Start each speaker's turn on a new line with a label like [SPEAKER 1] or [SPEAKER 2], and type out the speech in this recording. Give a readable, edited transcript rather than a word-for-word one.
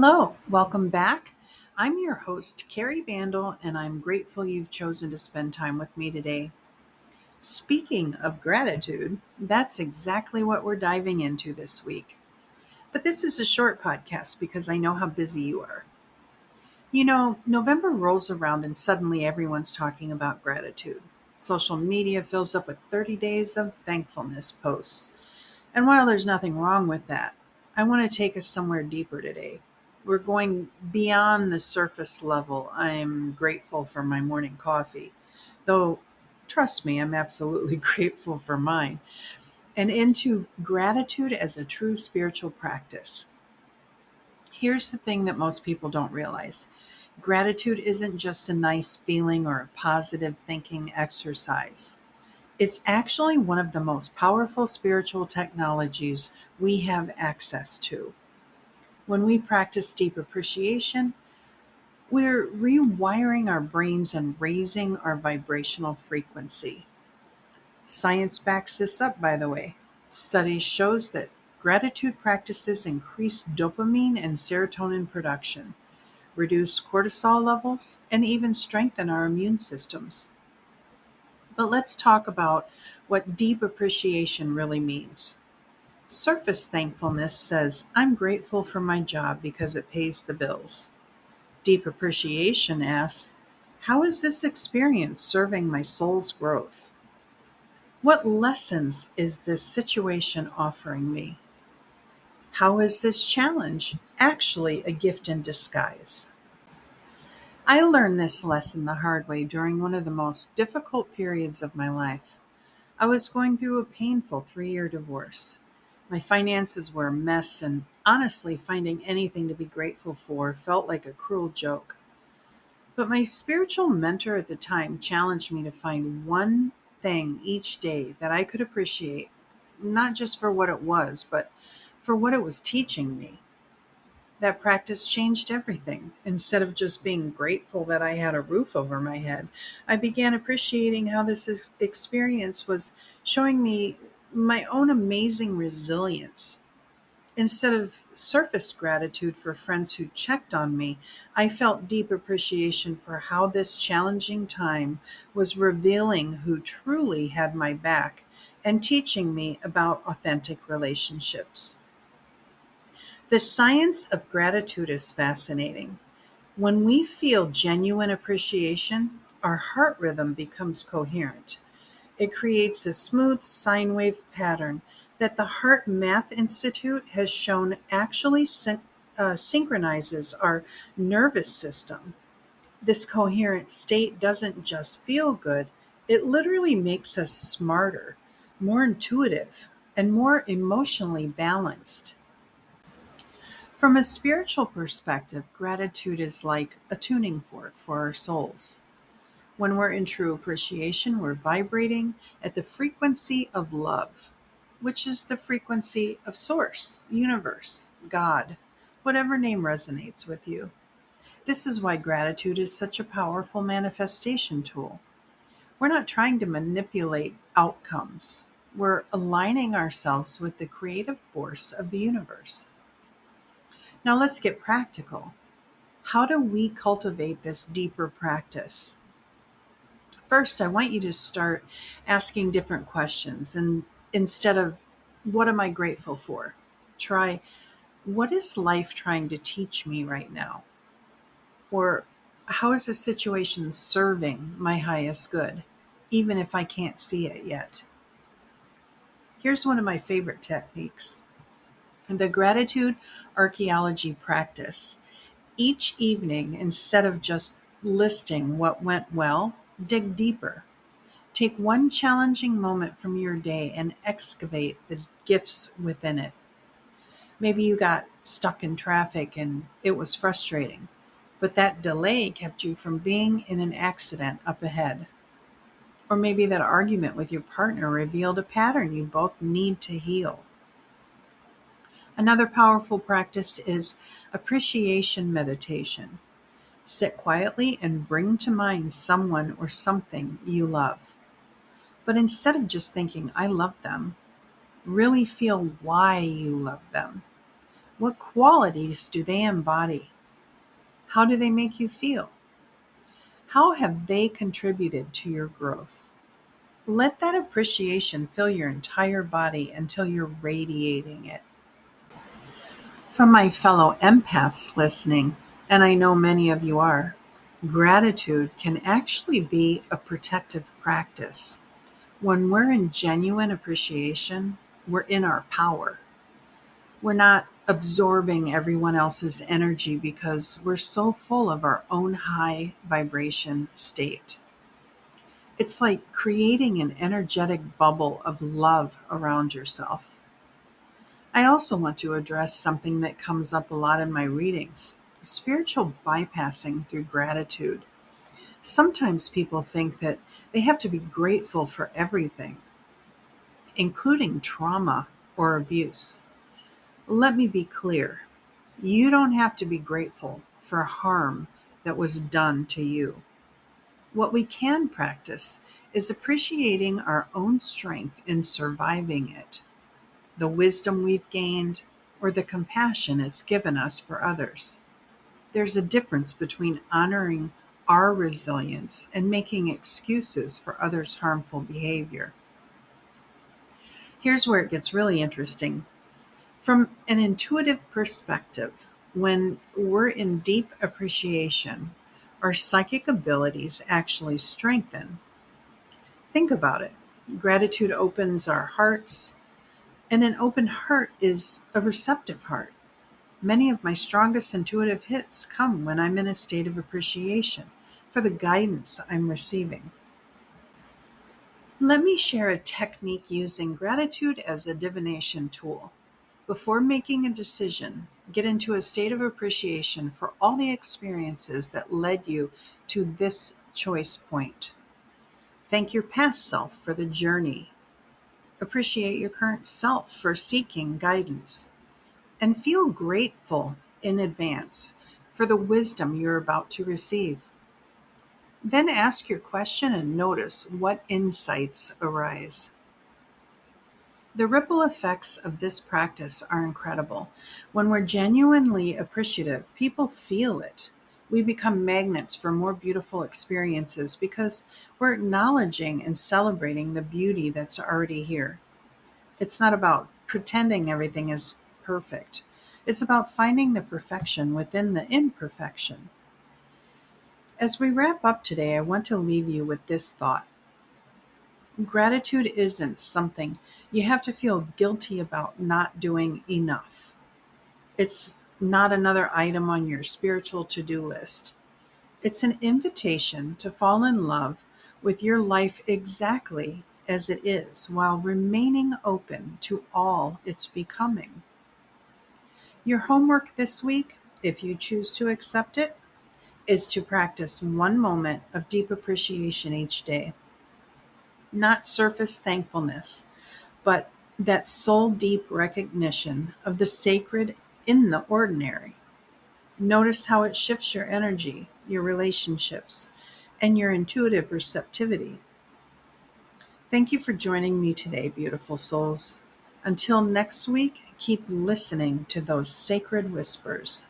[SPEAKER 1] Hello, welcome back. I'm your host, Kari Bandel, and I'm grateful you've chosen to spend time with me today. Speaking of gratitude, that's exactly what we're diving into this week. But this is a short podcast because I know how busy you are. November rolls around and suddenly everyone's talking about gratitude. Social media fills up with 30 days of thankfulness posts. And while there's nothing wrong with that, I want to take us somewhere deeper today. We're going beyond the surface level. I'm grateful for my morning coffee, though, trust me, I'm absolutely grateful for mine, and into gratitude as a true spiritual practice. Here's the thing that most people don't realize: gratitude isn't just a nice feeling or a positive thinking exercise. It's actually one of the most powerful spiritual technologies we have access to. When we practice deep appreciation, we're rewiring our brains and raising our vibrational frequency. Science backs this up, by the way. Studies shows that gratitude practices increase dopamine and serotonin production, reduce cortisol levels, and even strengthen our immune systems. But let's talk about what deep appreciation really means. Surface thankfulness says, I'm grateful for my job because it pays the bills. Deep appreciation asks, how is this experience serving my soul's growth? What lessons is this situation offering me? How is this challenge actually a gift in disguise? I learned this lesson the hard way during one of the most difficult periods of my life. I was going through a painful 3-year divorce. My finances were a mess, and honestly, finding anything to be grateful for felt like a cruel joke. But my spiritual mentor at the time challenged me to find one thing each day that I could appreciate, not just for what it was, but for what it was teaching me. That practice changed everything. Instead of just being grateful that I had a roof over my head, I began appreciating how this experience was showing me my own amazing resilience. Instead of surface gratitude for friends who checked on me, I felt deep appreciation for how this challenging time was revealing who truly had my back and teaching me about authentic relationships. The science of gratitude is fascinating. When we feel genuine appreciation, our heart rhythm becomes coherent. It creates a smooth sine wave pattern that the Heart Math Institute has shown actually synchronizes our nervous system. This coherent state doesn't just feel good, it literally makes us smarter, more intuitive, and more emotionally balanced. From a spiritual perspective, gratitude is like a tuning fork for our souls. When we're in true appreciation, we're vibrating at the frequency of love, which is the frequency of Source, Universe, God, whatever name resonates with you. This is why gratitude is such a powerful manifestation tool. We're not trying to manipulate outcomes, we're aligning ourselves with the creative force of the universe. Now let's get practical. How do we cultivate this deeper practice? First, I want you to start asking different questions. And instead of, what am I grateful for? Try, what is life trying to teach me right now? Or, how is the situation serving my highest good, even if I can't see it yet? Here's one of my favorite techniques: the gratitude archeology practice. Each evening, instead of just listing what went well, dig deeper. Take one challenging moment from your day and excavate the gifts within it. Maybe you got stuck in traffic and it was frustrating, but that delay kept you from being in an accident up ahead. Or maybe that argument with your partner revealed a pattern you both need to heal. Another powerful practice is appreciation meditation. Sit quietly and bring to mind someone or something you love. But instead of just thinking, I love them, really feel why you love them. What qualities do they embody? How do they make you feel? How have they contributed to your growth? Let that appreciation fill your entire body until you're radiating it. From my fellow empaths listening, and I know many of you are, gratitude can actually be a protective practice. When we're in genuine appreciation, we're in our power. We're not absorbing everyone else's energy because we're so full of our own high vibration state. It's like creating an energetic bubble of love around yourself. I also want to address something that comes up a lot in my readings: spiritual bypassing through gratitude. Sometimes people think that they have to be grateful for everything, including trauma or abuse. Let me be clear. You don't have to be grateful for harm that was done to you. What we can practice is appreciating our own strength in surviving it, the wisdom we've gained, or the compassion it's given us for others. There's a difference between honoring our resilience and making excuses for others' harmful behavior. Here's where it gets really interesting. From an intuitive perspective, when we're in deep appreciation, our psychic abilities actually strengthen. Think about it. Gratitude opens our hearts, and an open heart is a receptive heart. Many of my strongest intuitive hits come when I'm in a state of appreciation for the guidance I'm receiving. Let me share a technique using gratitude as a divination tool. Before making a decision, get into a state of appreciation for all the experiences that led you to this choice point. Thank your past self for the journey. Appreciate your current self for seeking guidance. And feel grateful in advance for the wisdom you're about to receive. Then ask your question and notice what insights arise. The ripple effects of this practice are incredible. When we're genuinely appreciative, people feel it. We become magnets for more beautiful experiences because we're acknowledging and celebrating the beauty that's already here. It's not about pretending everything is perfect. It's about finding the perfection within the imperfection. As we wrap up today, I want to leave you with this thought. Gratitude isn't something you have to feel guilty about not doing enough. It's not another item on your spiritual to-do list. It's an invitation to fall in love with your life exactly as it is while remaining open to all it's becoming. Your homework this week, if you choose to accept it, is to practice one moment of deep appreciation each day. Not surface thankfulness, but that soul deep recognition of the sacred in the ordinary. Notice how it shifts your energy, your relationships, and your intuitive receptivity. Thank you for joining me today, beautiful souls. Until next week, keep listening to those sacred whispers.